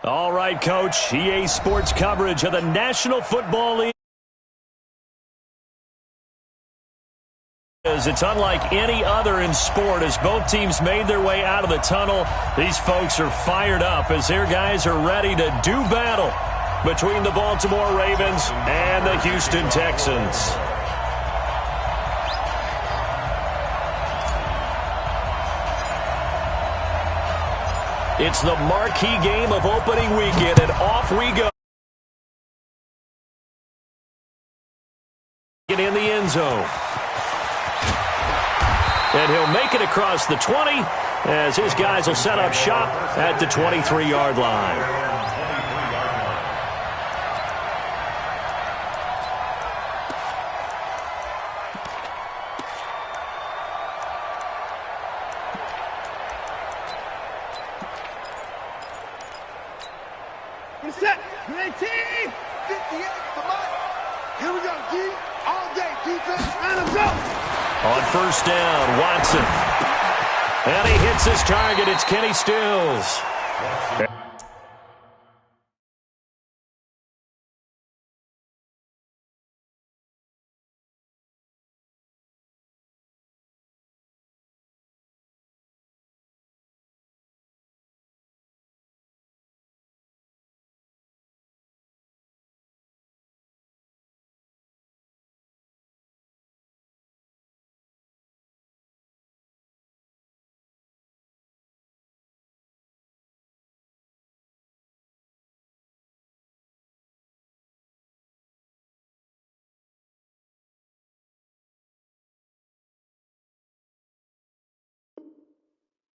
All right, Coach. EA Sports coverage of the National Football League. It's unlike any other in sport as both teams made their way out of the tunnel. These folks are fired up as their guys are ready to do battle between the Baltimore Ravens and the Houston Texans. It's the marquee game of opening weekend, and off we go. Get in the end zone. And he'll make it across the 20 as his guys will set up shop at the 23-yard line. Set, 19, 58, come on. Here we go, D. All day, defense, and a go. On first down, Watson. And he hits his target. It's Kenny Stills.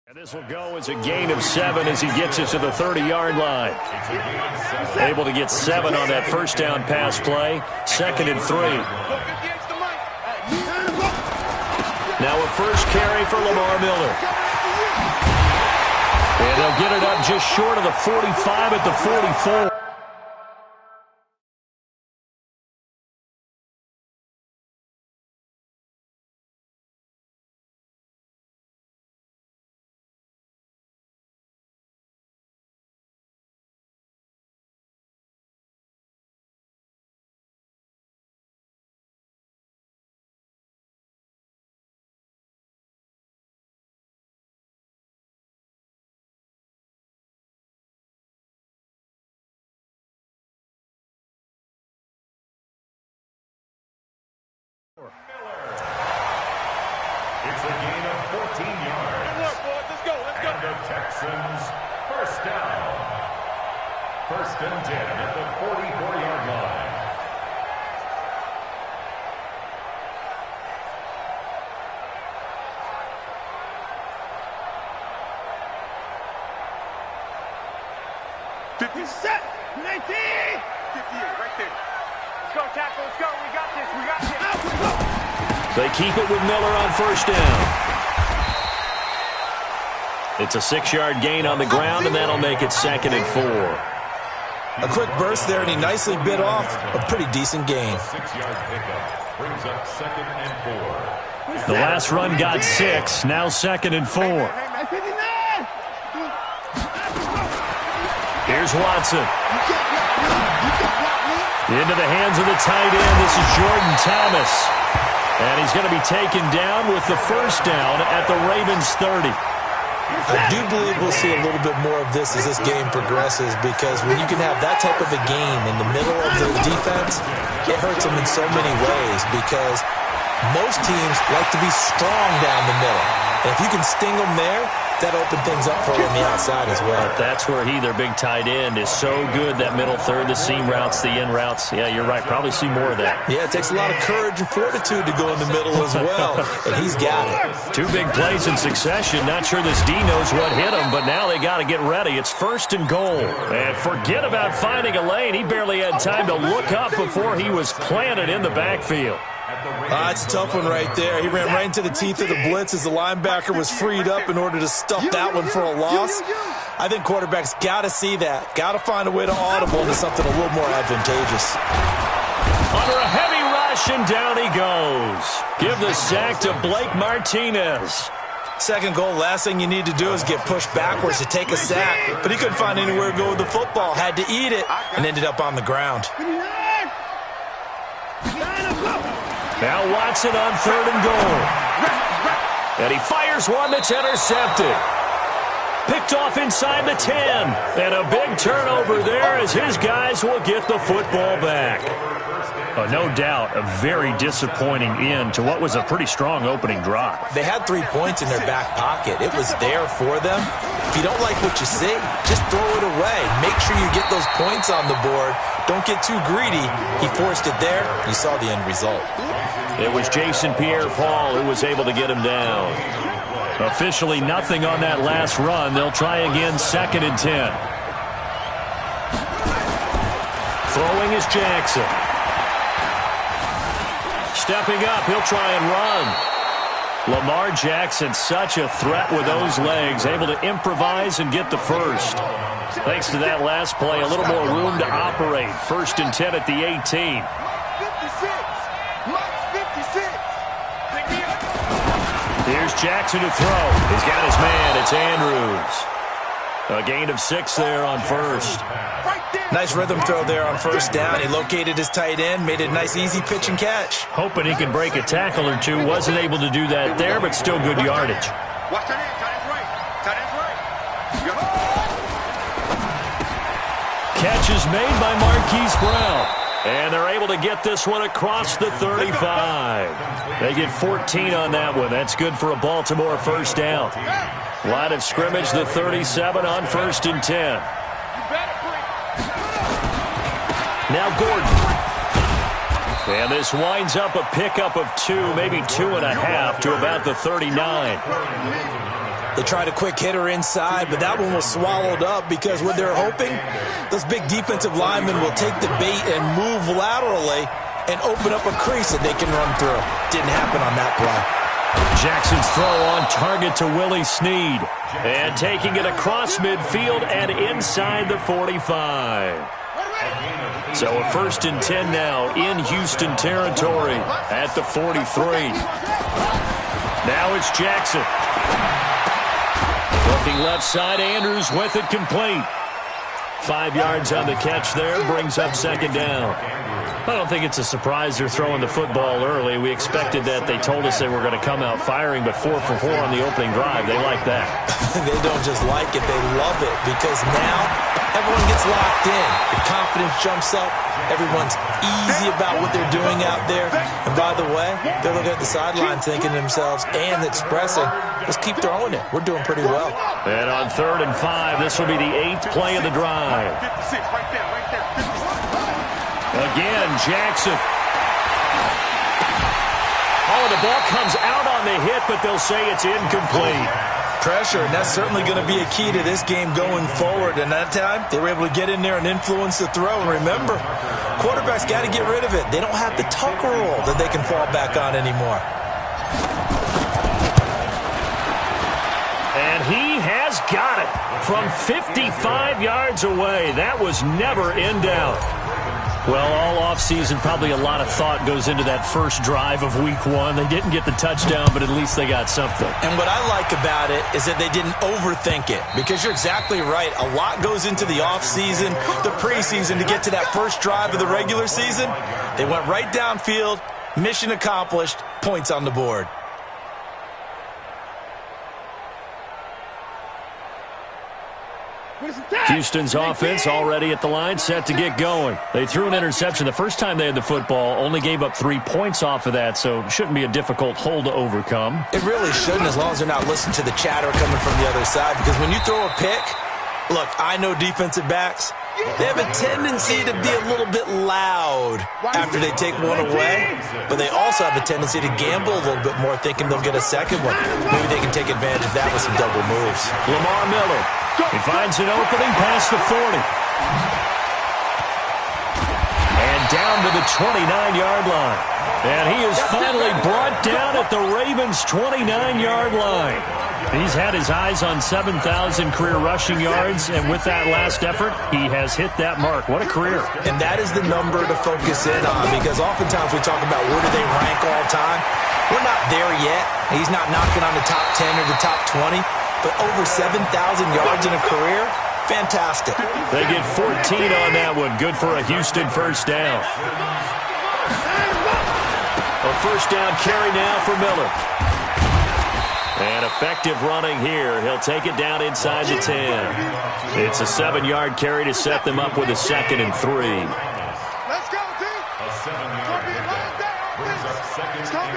And this will go as a gain of 7 as he gets it to the 30-yard line. Able to get 7 on that first down pass play. 2nd and 3. Now a first carry for Lamar Miller. And they'll get it up just short of the 45 at the 44. It's a gain of 14 yards. Good work, boys. Let's go. And the Texans, first down. 1st and 10 at the 44-yard line. Set, 19, 58, right there. Let's go, tackle. Let's go. We got this. We got this. Out we go. They keep it with Miller on first down. It's a 6-yard gain on the ground, and that'll make it 2nd and 4. A quick burst there, and he nicely bit off a pretty decent gain. 6-yard pickup brings up 2nd and 4. The last run got 6, now 2nd and 4. Here's Watson. Into the hands of the tight end. This is Jordan Thomas. And he's going to be taken down with the first down at the Ravens 30. I do believe we'll see a little bit more of this as this game progresses, because when you can have that type of a gain in the middle of the defense, it hurts them in so many ways, because most teams like to be strong down the middle. And if you can sting them there, that opened things up for them on the outside as well. That's where their big tight end, is so good, that middle third, the seam routes, the in routes. Yeah, you're right. Probably see more of that. Yeah, it takes a lot of courage and fortitude to go in the middle as well, and he's got it. 2 big plays in succession. Not sure this D knows what hit him, but now they got to get ready. It's 1st and goal. And forget about finding a lane. He barely had time to look up before he was planted in the backfield. It's a tough one right there. He ran right into the teeth of the blitz as the linebacker was freed up in order to stuff that one for a loss. I think quarterbacks got to see that. Got to find a way to audible into something a little more advantageous. Under a heavy rush, and down he goes. Give the sack to Blake Martinez. Second goal, last thing you need to do is get pushed backwards to take a sack. But he couldn't find anywhere to go with the football. Had to eat it and ended up on the ground. Now Watson on 3rd and goal. And he fires one that's intercepted. Picked off inside the 10. And a big turnover there as his guys will get the football back. No doubt a very disappointing end to what was a pretty strong opening drive. They had 3 points in their back pocket. It was there for them. If you don't like what you see, just throw it away. Make sure you get those points on the board. Don't get too greedy. He forced it there. You saw the end result. It was Jason Pierre-Paul who was able to get him down. Officially nothing on that last run. They'll try again 2nd and 10. Throwing is Jackson. Stepping up, he'll try and run. Lamar Jackson, such a threat with those legs, able to improvise and get the first. Thanks to that last play, a little more room to operate. 1st and 10 at the 18. 56. Mike's 56. Here's Jackson to throw. He's got his man. It's Andrews. A gain of 6 there on 1st. Nice rhythm throw there on 1st down. He located his tight end, made it a nice, easy pitch and catch. Hoping he can break a tackle or two. Wasn't able to do that there, but still good yardage. Watch that end. Tight end's right. Tight end's right. Catch is made by Marquise Brown. And they're able to get this one across the 35. They get 14 on that one. That's good for a Baltimore 1st down. Line of scrimmage, the 37 on 1st and 10. Now Gordon. And this winds up a pickup of 2, maybe 2.5 to about the 39. They tried a quick hitter inside, but that one was swallowed up because what they're hoping, those big defensive linemen will take the bait and move laterally and open up a crease that they can run through. Didn't happen on that play. Jackson's throw on target to Willie Snead. And taking it across midfield and inside the 45. So a 1st and 10 now in Houston territory at the 43. Now it's Jackson. Looking left side, Andrews with it complete. 5 yards on the catch there, brings up 2nd down. I don't think it's a surprise they're throwing the football early. We expected that. They told us they were going to come out firing, but 4 for 4 on the opening drive. They like that. They don't just like it, they love it, because now everyone gets locked in. The confidence jumps up. Everyone's easy about what they're doing out there. And by the way, they're looking at the sideline thinking to themselves and expressing, let's keep throwing it. We're doing pretty well. And on 3rd and 5, this will be the 8th play of the drive. 56, right there, right there. 56. Again, Jackson. Oh, the ball comes out on the hit, but they'll say it's incomplete. Pressure, and that's certainly going to be a key to this game going forward. And that time, they were able to get in there and influence the throw. And remember, quarterbacks got to get rid of it. They don't have the tuck rule that they can fall back on anymore. And he has got it from 55 yards away. That was never in doubt. Well, all offseason, probably a lot of thought goes into that first drive of Week 1. They didn't get the touchdown, but at least they got something. And what I like about it is that they didn't overthink it, because you're exactly right. A lot goes into the offseason, the preseason, to get to that first drive of the regular season. They went right downfield, mission accomplished, points on the board. Houston's offense already at the line, set to get going. They threw an interception the first time they had the football, only gave up 3 points off of that, so it shouldn't be a difficult hole to overcome. It really shouldn't, as long as they're not listening to the chatter coming from the other side, because when you throw a pick, look, I know defensive backs, they have a tendency to be a little bit loud after they take one away, but they also have a tendency to gamble a little bit more, thinking they'll get a second one. Maybe they can take advantage of that with some double moves. Lamar Miller. He finds an opening past the 40. And down to the 29-yard line. And he is finally brought down at the Ravens' 29-yard line. He's had his eyes on 7,000 career rushing yards, and with that last effort, he has hit that mark. What a career. And that is the number to focus in on, because oftentimes we talk about where do they rank all time. We're not there yet. He's not knocking on the top 10 or the top 20, but over 7,000 yards in a career, fantastic. They get 14 on that one. Good for a Houston first down. A first down carry now for Miller. And effective running here. He'll take it down inside the 10. It's a 7-yard carry to set them up with a 2nd and 3. Let's go, D. A 7-yard pickup brings up 2nd and 3.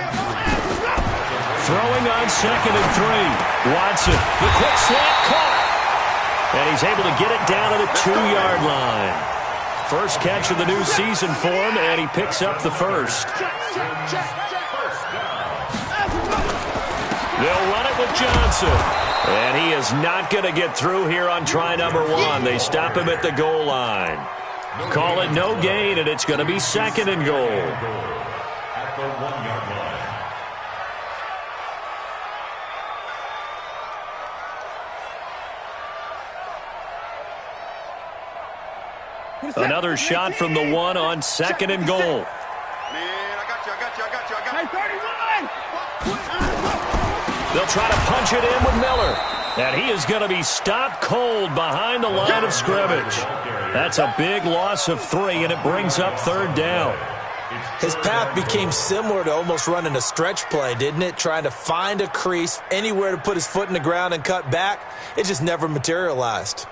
Throwing on 2nd and 3. Watson, the quick slant caught. And he's able to get it down to the 2-yard line. First catch of the new season for him, and he picks up the first. They'll run it with Johnson. And he is not going to get through here on try number 1. They stop him at the goal line. Call it no gain, and it's going to be 2nd and goal. At the 1-yard line. Another shot from the 1 on 2nd and goal. Man, I got you. Hey, 31! They'll try to punch it in with Miller. And he is going to be stopped cold behind the line of scrimmage. That's a big loss of 3, and it brings up 3rd down. His path became similar to almost running a stretch play, didn't it? Trying to find a crease, anywhere to put his foot in the ground and cut back. It just never materialized.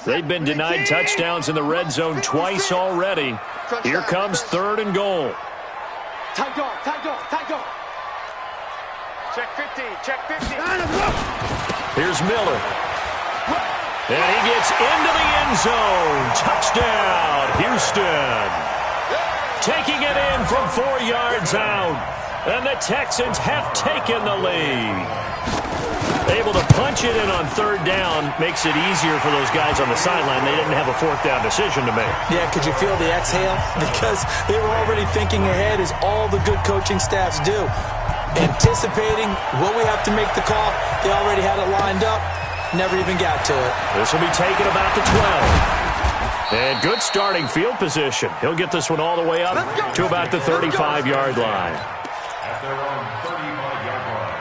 They've been denied touchdowns in the red zone twice already. Here comes 3rd and goal. Tight go. Check 50. Here's Miller. And he gets into the end zone. Touchdown, Houston. Taking it in from 4 yards out. And the Texans have taken the lead. Able to punch it in on 3rd down makes it easier for those guys on the sideline. They didn't have a 4th down decision to make. Yeah, could you feel the exhale? Because they were already thinking ahead, as all the good coaching staffs do. Anticipating, will we have to make the call? They already had it lined up. Never even got to it. This will be taken about the 12. And good starting field position. He'll get this one all the way up to about the 35-yard line. At their own 35-yard line.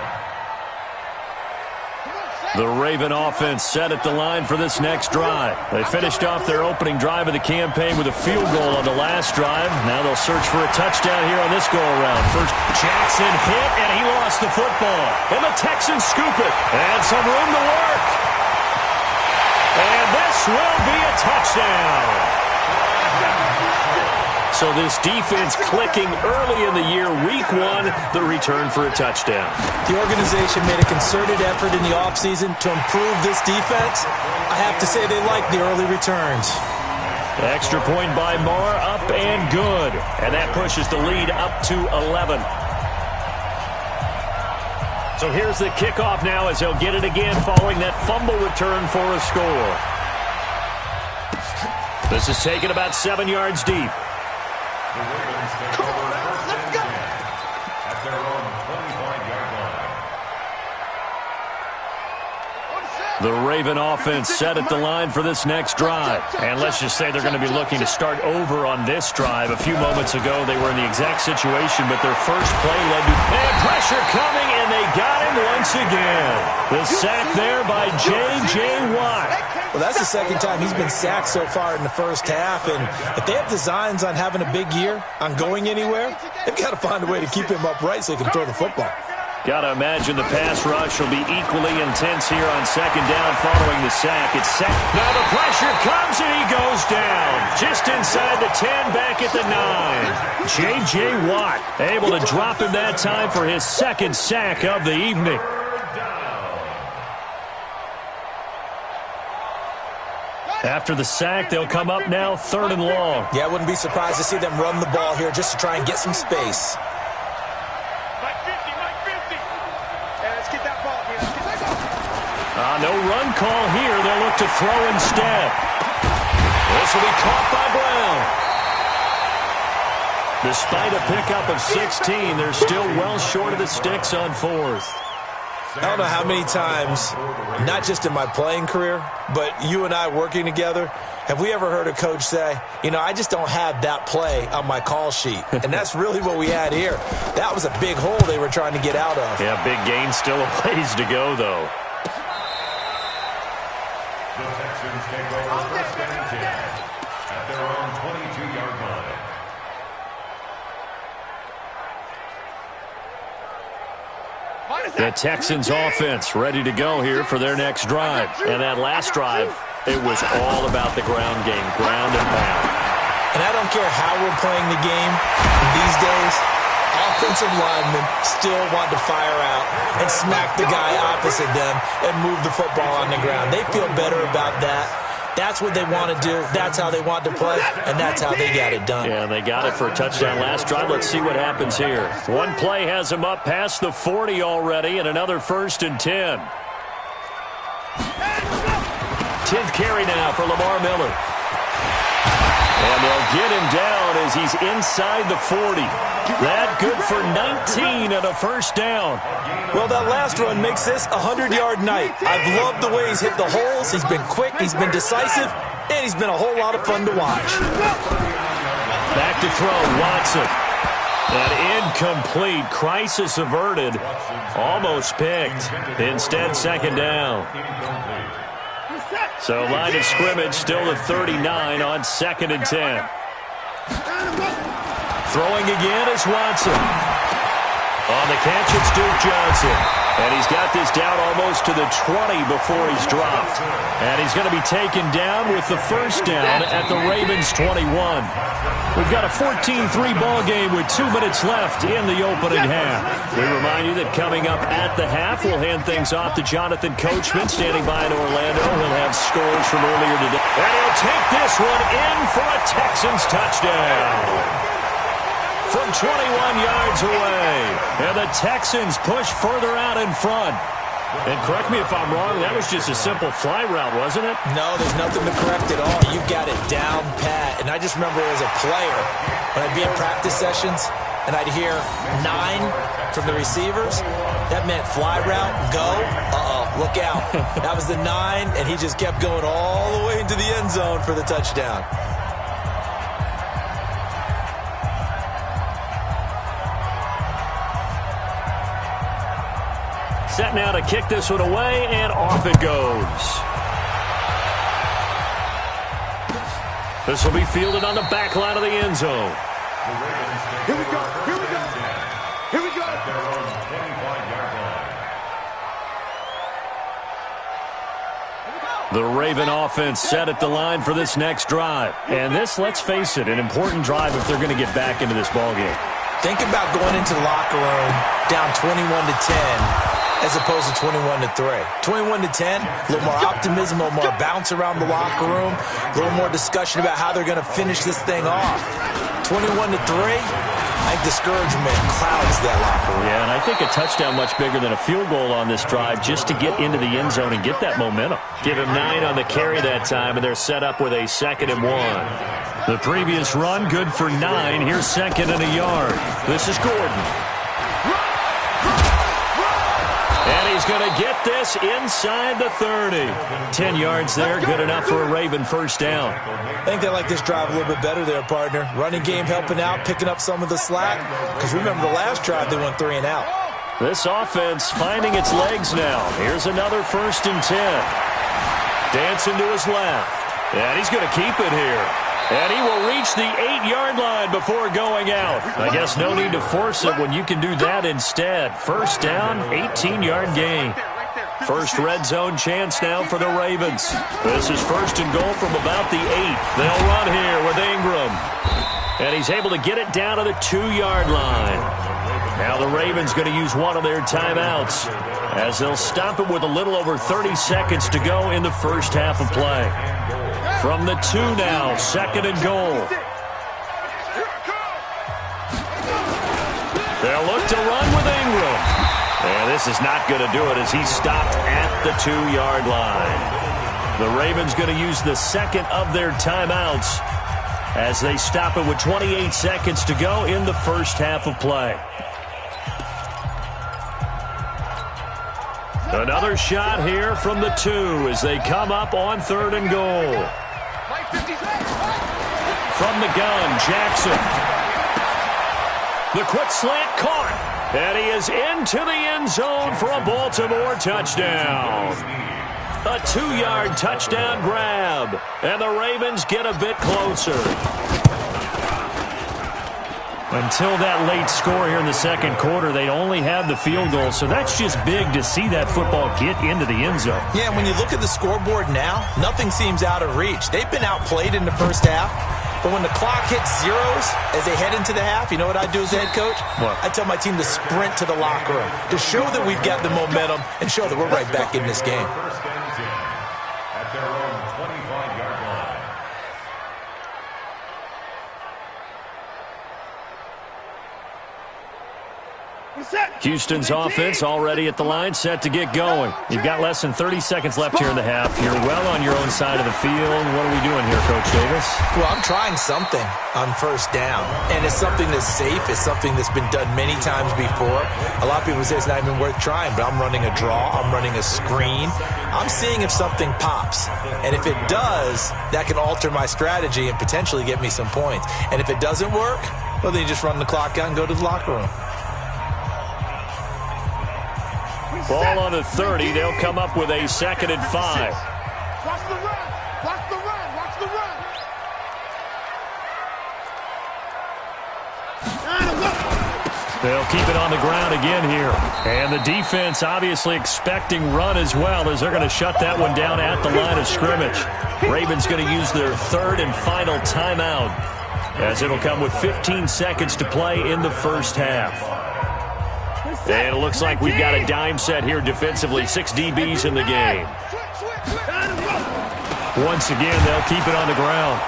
The Raven offense set at the line for this next drive. They finished off their opening drive of the campaign with a field goal on the last drive. Now they'll search for a touchdown here on this go-around. First, Jackson hit, and he lost the football. And the Texans scoop it. And some room to work. And this will be a touchdown. So this defense clicking early in the year, week 1, the return for a touchdown. The organization made a concerted effort in the offseason to improve this defense. I have to say they like the early returns. Extra point by Marr, up and good. And that pushes the lead up to 11. So here's the kickoff now as they'll get it again following that fumble return for a score. This is taken about 7 yards deep. The Ravens take over 1st and 10 at their own 25-yard line. The Raven offense set at the line for this next drive. And let's just say they're going to be looking to start over on this drive. A few moments ago, they were in the exact situation, but their first play led to pressure coming, and they got him once again. The sack there by J.J. Watt. Well, that's the second time he's been sacked so far in the first half, and if they have designs on having a big year, on going anywhere, they've got to find a way to keep him upright so he can throw the football. Got to imagine the pass rush will be equally intense here on 2nd down following the sack. It's set. Now the pressure comes, and he goes down. Just inside the 10, back at the 9. J.J. Watt able to drop him that time for his 2nd sack of the evening. After the sack, they'll come up now 3rd and long. Yeah, I wouldn't be surprised to see them run the ball here just to try and get some space. Mike 50. Hey, let's get that ball here. Let's get that ball. No run call here. They'll look to throw instead. This will be caught by Brown. Despite a pickup of 16, they're still well short of the sticks on 4th. I don't know how many times, not just in my playing career, but you and I working together, Have we ever heard a coach say, you know, I just don't have that play on my call sheet? And that's really what we had here. That was a big hole they were trying to get out of. Yeah, big gain, still a ways to go, though. The Texans take over first and 10 at their own 22-yard line. The Texans offense ready to go here for their next drive. And that last drive, it was all about the ground game, ground and pound. And I don't care how we're playing the game these days, offensive linemen still want to fire out and smack the guy opposite them and move the football on the ground. They feel better about that. That's what they want to do. That's how they want to play, and that's how they got it done. Yeah, they got it for a touchdown last drive. Let's see what happens here. One play has them up past the 40 already, and another 1st and 10. 10th carry now for Lamar Miller. And they'll get him down as he's inside the 40. That good for 19 and a 1st down. Well, that last run makes this a 100-yard night. I've loved the way he's hit the holes. He's been quick, he's been decisive, and he's been a whole lot of fun to watch. Back to throw, Watson. That incomplete, crisis averted, almost picked. Instead, 2nd down. So line of scrimmage still at 39 on 2nd and 10. Throwing again is Watson. On the catch, it's Duke Johnson. And he's got this down almost to the 20 before he's dropped. And he's going to be taken down with the 1st down at the Ravens 21. We've got a 14-3 ball game with 2 minutes left in the opening half. We remind you that coming up at the half, we'll hand things off to Jonathan Coachman standing by in Orlando. He'll have scores from earlier today. And he'll take this one in for a Texans touchdown. From 21 yards away. And the Texans push further out in front. And correct me if I'm wrong, that was just a simple fly route, wasn't it? No, there's nothing to correct at all. You got it down pat. And I just remember as a player, when I'd be in practice sessions, and I'd hear 9 from the receivers, that meant fly route, go, look out. That was the 9, and he just kept going all the way into the end zone for the touchdown. Set now to kick this one away, and off it goes. This will be fielded on the back line of the end zone. Here we go. Here we go. Here we go. Their own 25-yard line. The Raven offense set at the line for this next drive. And this, let's face it, an important drive if they're going to get back into this ballgame. Think about going into the locker room down 21-10. As opposed to 21-3. 21-10, a little more optimism, a little more bounce around the locker room, a little more discussion about how they're going to finish this thing off. 21-3, I think discouragement clouds that locker room. Yeah, and I think a touchdown much bigger than a field goal on this drive just to get into the end zone and get that momentum. Give him 9 on the carry that time, and they're set up with a 2nd and 1. The previous run, good for 9. Here's 2nd and a yard. This is Gordon. And he's going to get this inside the 30. 10 yards there, good enough for a Raven 1st down. I think they like this drive a little bit better there, partner. Running game helping out, picking up some of the slack. Because remember the last drive, they went 3 and out. This offense finding its legs now. Here's another 1st and 10. Dancing to his left. And he's going to keep it here. And he will reach the 8-yard line before going out. I guess no need to force it when you can do that instead. 1st down, 18-yard gain. First red zone chance now for the Ravens. This is 1st and goal from about the 8. They'll run here with Ingram. And he's able to get it down to the 2-yard line. Now the Ravens going to use one of their timeouts as they'll stop it with a little over 30 seconds to go in the first half of play. From the 2 now, 2nd and goal. They'll look to run with Ingram. And this is not going to do it as he's stopped at the 2-yard line. The Ravens going to use the 2nd of their timeouts as they stop it with 28 seconds to go in the first half of play. Another shot here from the 2 as they come up on 3rd and goal. From the gun, Jackson. The quick slant caught. And he is into the end zone for a Baltimore touchdown. A 2-yard touchdown grab. And the Ravens get a bit closer. Until that late score here in the second quarter, they'd only had the field goal. So that's just big to see that football get into the end zone. Yeah, when you look at the scoreboard now, nothing seems out of reach. They've been outplayed in the first half. But when the clock hits zeros as they head into the half, you know what I do as the head coach? What? I tell my team to sprint to the locker room to show that we've got the momentum and show that we're right back in this game. First and 10 at their own 25-yard line. Houston's offense already at the line, set to get going. You've got less than 30 seconds left here in the half. You're well on your own side of the field. What are we doing here, Coach Davis? Well, I'm trying something on first down, and it's something that's safe. It's something that's been done many times before. A lot of people say it's not even worth trying, but I'm running a draw. I'm running a screen. I'm seeing if something pops, and if it does, that can alter my strategy and potentially get me some points. And if it doesn't work, well, then you just run the clock out and go to the locker room. Ball on the 30. They'll come up with a 2nd and 5. Watch the run. Watch the run. Watch the run. They'll keep it on the ground again here. And the defense obviously expecting run as well, as they're going to shut that one down at the line of scrimmage. Ravens going to use their 3rd and final timeout, as it'll come with 15 seconds to play in the first half. And it looks like we've got a dime set here defensively. 6 DBs in the game. Once again, they'll keep it on the ground.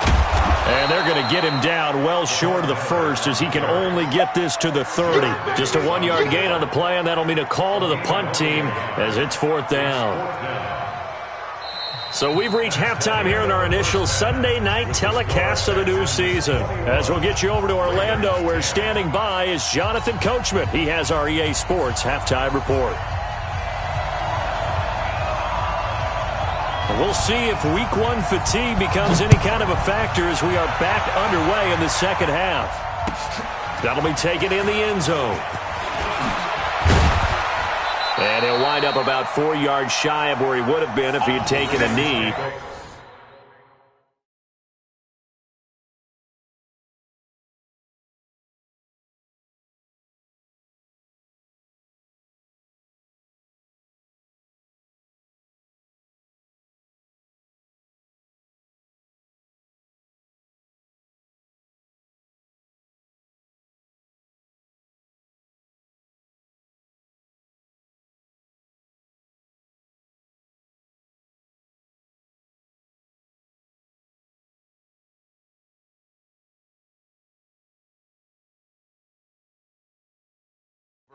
And they're going to get him down well short of the first, as he can only get this to the 30. Just a 1-yard gain on the play, and that'll mean a call to the punt team as it's 4th down. So we've reached halftime here in our initial Sunday night telecast of the new season. As we'll get you over to Orlando, where standing by is Jonathan Coachman. He has our EA Sports halftime report. We'll see if Week 1 fatigue becomes any kind of a factor as we are back underway in the second half. That'll be taken in the end zone. And he'll wind up about 4 yards shy of where he would have been if he had taken a knee.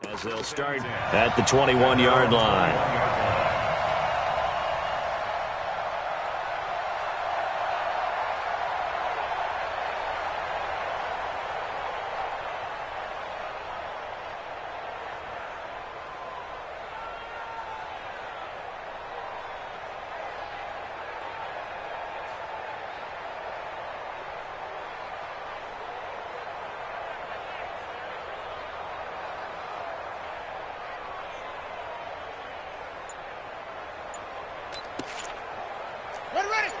As they'll start at the 21-yard line.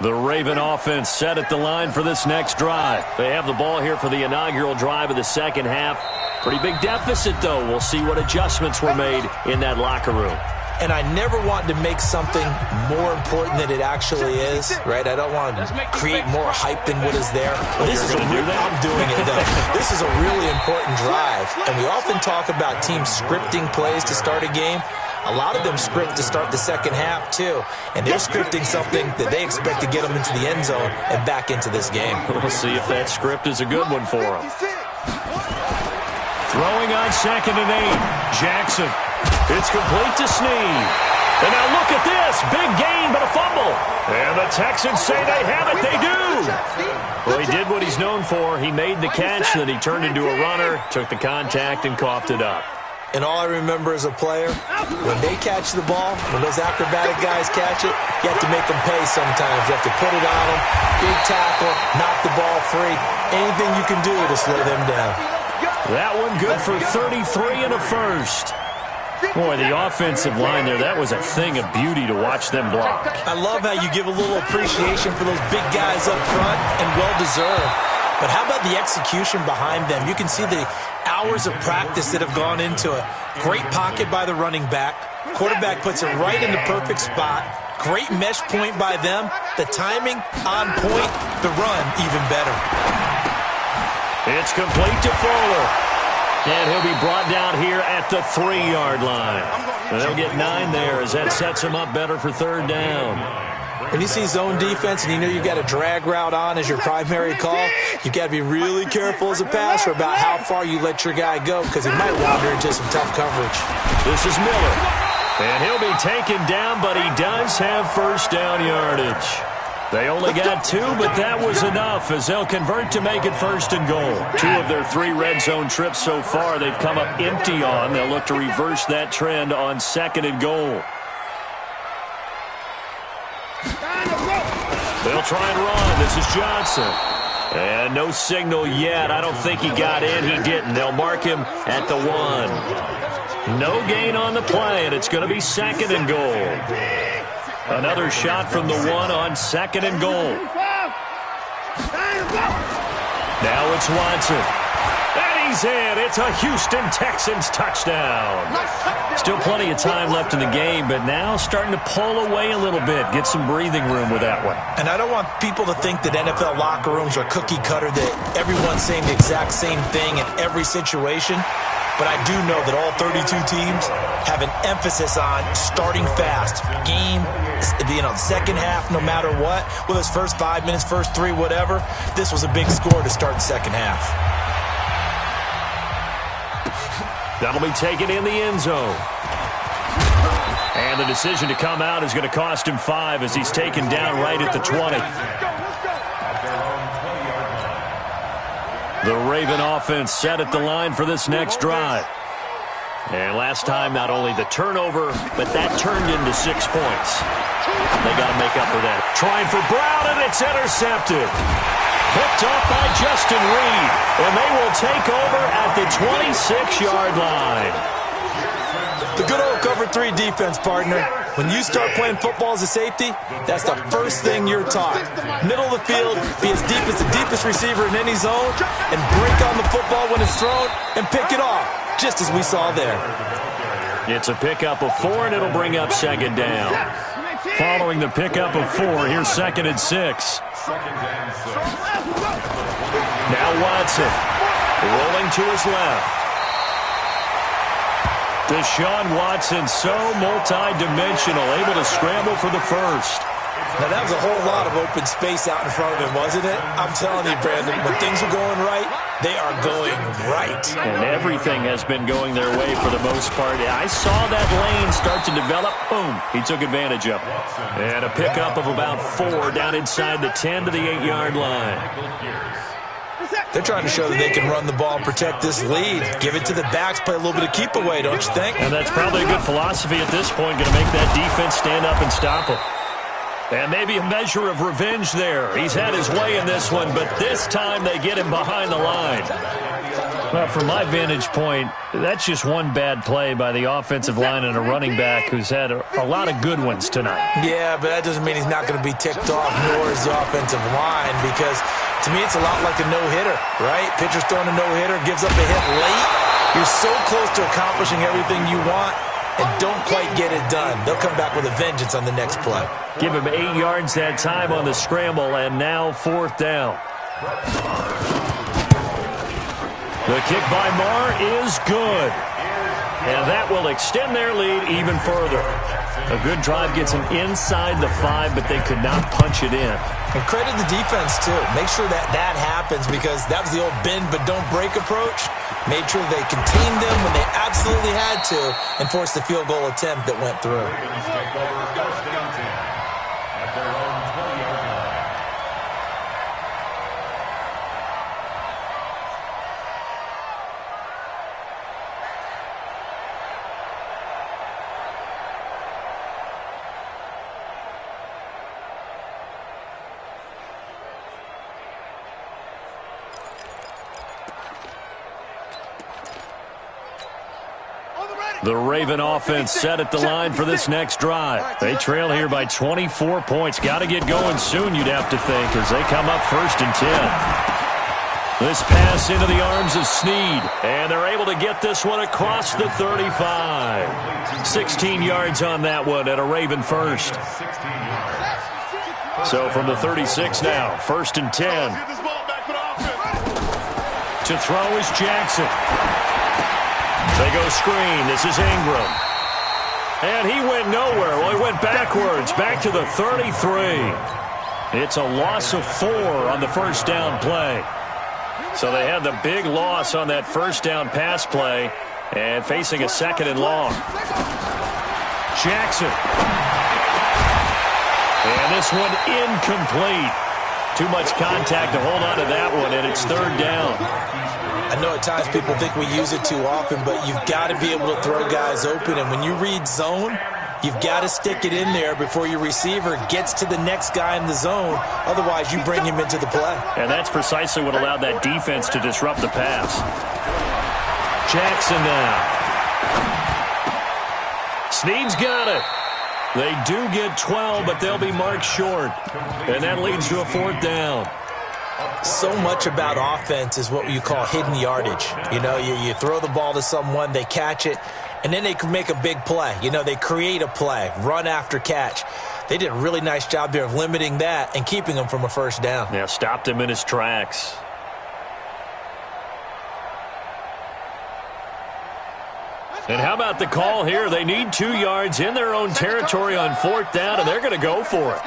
The Raven offense set at the line for this next drive. They have the ball here for the inaugural drive of the second half. Pretty big deficit, though. We'll see what adjustments were made in that locker room. And I never want to make something more important than it actually is, right? I don't want to create more hype than what is there. But this is I'm doing it, though. This is a really important drive. And we often talk about teams scripting plays to start a game. A lot of them script to start the second half, too. And they're scripting something that they expect to get them into the end zone and back into this game. We'll see if that script is a good one for them. Throwing on 2nd and 8. Jackson. It's complete to Snead. And now look at this. Big gain, but a fumble. And the Texans say they have it. They do. Well, he did what he's known for. He made the catch, then he turned into a runner, took the contact, and coughed it up. And all I remember as a player, when they catch the ball, when those acrobatic guys catch it, you have to make them pay sometimes. You have to put it on them, big tackle, knock the ball free. Anything you can do to slow them down. That one good for 33 and a first. Boy, the offensive line there, that was a thing of beauty to watch them block. I love how you give a little appreciation for those big guys up front, and well-deserved. But how about the execution behind them? You can see the hours of practice that have gone into it. Great pocket by the running back. Quarterback puts it right in the perfect spot. Great mesh point by them. The timing on point. The run even better. It's complete to Fuller. And he'll be brought down here at the 3-yard line. They'll get 9 there as that sets him up better for third down. When you see zone defense and you know you've got a drag route on as your primary call, you've got to be really careful as a passer about how far you let your guy go because he might wander into some tough coverage. This is Miller. And he'll be taken down, but he does have first down yardage. They only got 2, but that was enough as they'll convert to make it first and goal. 2 of their 3 red zone trips so far they've come up empty on. They'll look to reverse that trend on second and goal. They'll try and run. This is Johnson. And no signal yet. I don't think he got in. He didn't. They'll mark him at the 1. No gain on the play, and it's going to be second and goal. Another shot from the 1 on second and goal. Now it's Watson. And he's in. It's a Houston Texans touchdown. Still plenty of time left in the game, but now starting to pull away a little bit. Get some breathing room with that one. And I don't want people to think that NFL locker rooms are cookie cutter, that everyone's saying the exact same thing in every situation. But I do know that all 32 teams have an emphasis on starting fast. Game, second half, no matter what. Whether it's first 5 minutes, first 3, whatever. This was a big score to start the second half. That'll be taken in the end zone. And the decision to come out is going to cost him 5 as he's taken down right at the 20. The Raven offense set at the line for this next drive. And last time, not only the turnover, but that turned into 6 points. They got to make up for that. Trying for Brown, and it's intercepted. Picked off by Justin Reed, and they will take over at the 26-yard line. The good old cover 3 defense, partner. When you start playing football as a safety, that's the first thing you're taught. Middle of the field, be as deep as the deepest receiver in any zone, and break on the football when it's thrown and pick it off, just as we saw there. It's a pickup of 4, and it'll bring up second down. Following the pickup of 4, here's second and 6. Now Watson, rolling to his left. Deshaun Watson, so multi-dimensional, able to scramble for the first. Now, that was a whole lot of open space out in front of him, wasn't it? I'm telling you, Brandon, when things are going right, they are going right. And everything has been going their way for the most part. I saw that lane start to develop. Boom. He took advantage of it. And a pickup of about 4 down inside the 10 to the 8-yard line. They're trying to show that they can run the ball and protect this lead. Give it to the backs, play a little bit of keep away, don't you think? And that's probably a good philosophy at this point, going to make that defense stand up and stop him. And maybe a measure of revenge there. He's had his way in this one, but this time they get him behind the line. Well, from my vantage point, that's just one bad play by the offensive line and a running back who's had a lot of good ones tonight. Yeah, but that doesn't mean he's not going to be ticked off, nor is the offensive line, because to me it's a lot like a no-hitter, right? Pitcher's throwing a no-hitter, gives up a hit late. You're so close to accomplishing everything you want and don't quite get it done. They'll come back with a vengeance on the next play. Give him 8 yards that time on the scramble, and now 4th down. The kick by Marr is good. And that will extend their lead even further. A good drive gets them inside the 5, but they could not punch it in. And credit the defense, too. Make sure that happens, because that was the old bend but don't break approach. Made sure they contained them when they absolutely had to and forced the field goal attempt that went through. The Raven offense set at the line for this next drive. They trail here by 24 points. Got to get going soon, you'd have to think, as they come up 1st and 10. This pass into the arms of Snead, and they're able to get this one across the 35. 16 yards on that one at a Raven first. So from the 36 now, 1st and 10. To throw is Jackson. They go screen. This is Ingram. And he went nowhere. Well, he went backwards, back to the 33. It's a loss of 4 on the first down play. So they had the big loss on that first down pass play and facing a 2nd and long. Jackson. And this one incomplete. Too much contact to hold on to that one, and it's 3rd down. I know at times people think we use it too often, but you've got to be able to throw guys open. And when you read zone, you've got to stick it in there before your receiver gets to the next guy in the zone. Otherwise, you bring him into the play. And that's precisely what allowed that defense to disrupt the pass. Jackson now. Snead's got it. They do get 12, but they'll be marked short. And that leads to a 4th down. So much about offense is what you call hidden yardage. You know, you throw the ball to someone, they catch it, and then they can make a big play. You know, they create a play, run after catch. They did a really nice job there of limiting that and keeping him from a 1st down. Yeah, stopped him in his tracks. And how about the call here? They need 2 yards in their own territory on 4th down, and they're going to go for it.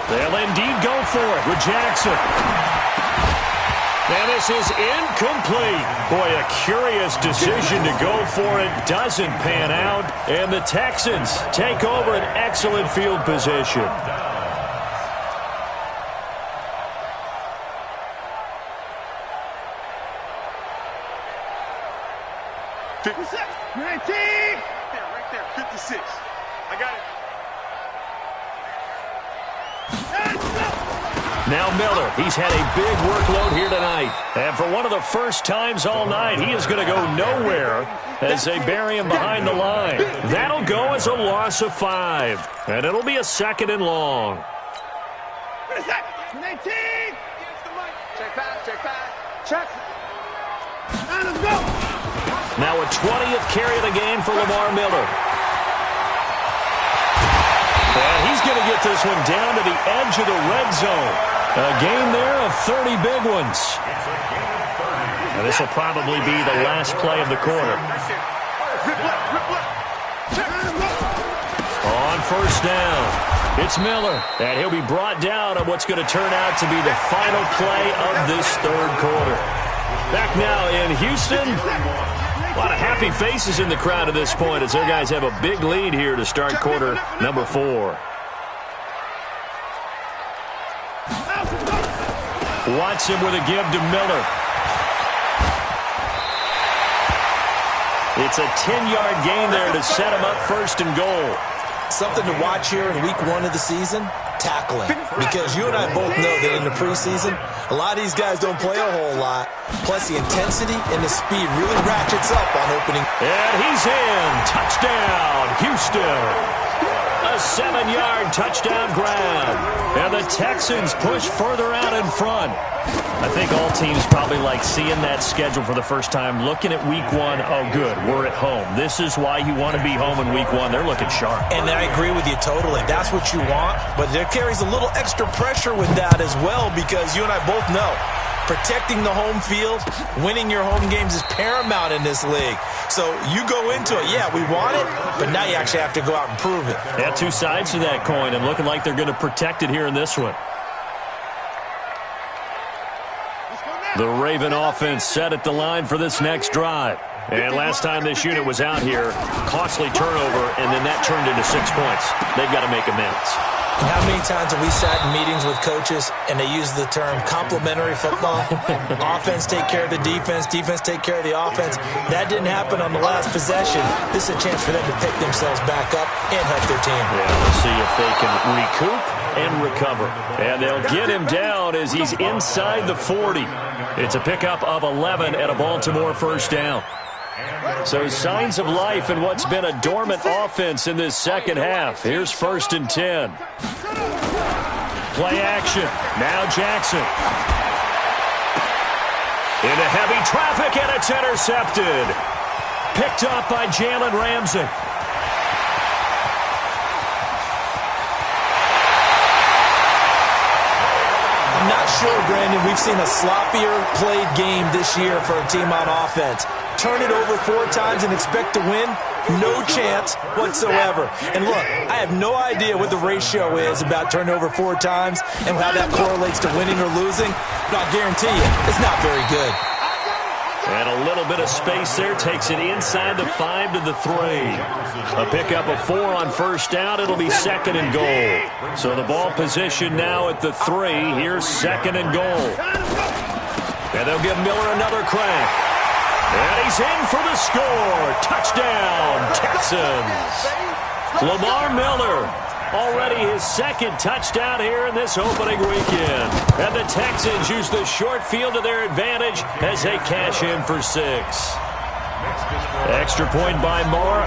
They'll indeed go for it with Jackson. And this is incomplete. Boy, a curious decision to go for it. Doesn't pan out. And the Texans take over an excellent field position. Right there, 56. I got it. Now Miller, he's had a big workload here tonight. And for one of the first times all night, he is going to go nowhere as they bury him behind the line. That'll go as a loss of 5. And it'll be a 2nd and long. Check back. Check. Now let's go. Now a 20th carry of the game for Lamar Miller. And he's going to get this one down to the edge of the red zone. A game there of 30 big ones. And this will probably be the last play of the quarter. On 1st down, it's Miller. And he'll be brought down on what's going to turn out to be the final play of this 3rd quarter. Back now in Houston. A lot of happy faces in the crowd at this point as their guys have a big lead here to start quarter number 4. Watson with a give to Miller. It's a 10-yard gain there to set him up 1st and goal. Something to watch here in week 1 of the season, tackling. Because you and I both know that in the preseason, a lot of these guys don't play a whole lot. Plus the intensity and the speed really ratchets up on opening. And he's in. Touchdown, Houston. A 7-yard touchdown grab. And the Texans push further out in front. I think all teams probably like seeing that schedule for the first time, looking at week 1. Oh, good, we're at home. This is why you want to be home in week 1. They're looking sharp. And I agree with you totally. That's what you want. But there carries a little extra pressure with that as well, because you and I both know protecting the home field, winning your home games is paramount in this league. So you go into it, yeah, we want it, but now you actually have to go out and prove it. Yeah, 2 sides to that coin, and looking like they're going to protect it here in this one. The Raven offense set at the line for this next drive. And last time this unit was out here, costly turnover, and then that turned into 6 points. They've got to make amends. How many times have we sat in meetings with coaches and they use the term complementary football? Offense take care of the defense, defense take care of the offense. That didn't happen on the last possession. This is a chance for them to pick themselves back up and help their team. Yeah, we'll see if they can recoup and recover. And they'll get him down as he's inside the 40. It's a pickup of 11 at a Baltimore 1st down. So signs of life in what's been a dormant offense in this second half. Here's 1st and 10. Play action. Now Jackson. Into heavy traffic, and it's intercepted. Picked up by Jalen Ramsey. I'm not sure, Brandon, we've seen a sloppier played game this year for a team on offense. Turn it over 4 times and expect to win? No chance whatsoever. And look, I have no idea what the ratio is about turning over 4 times and how that correlates to winning or losing, but I'll guarantee you, it's not very good. And a little bit of space there takes it inside the 5 to the 3. A pickup of 4 on 1st down. It'll be 2nd and goal. So the ball position now at the 3. Here's 2nd and goal. And they'll give Miller another crack. And he's in for the score. Touchdown, Texans. Lamar Miller. Already his 2nd touchdown here in this opening weekend. And the Texans use the short field to their advantage as they cash in for 6. Extra point by Moore.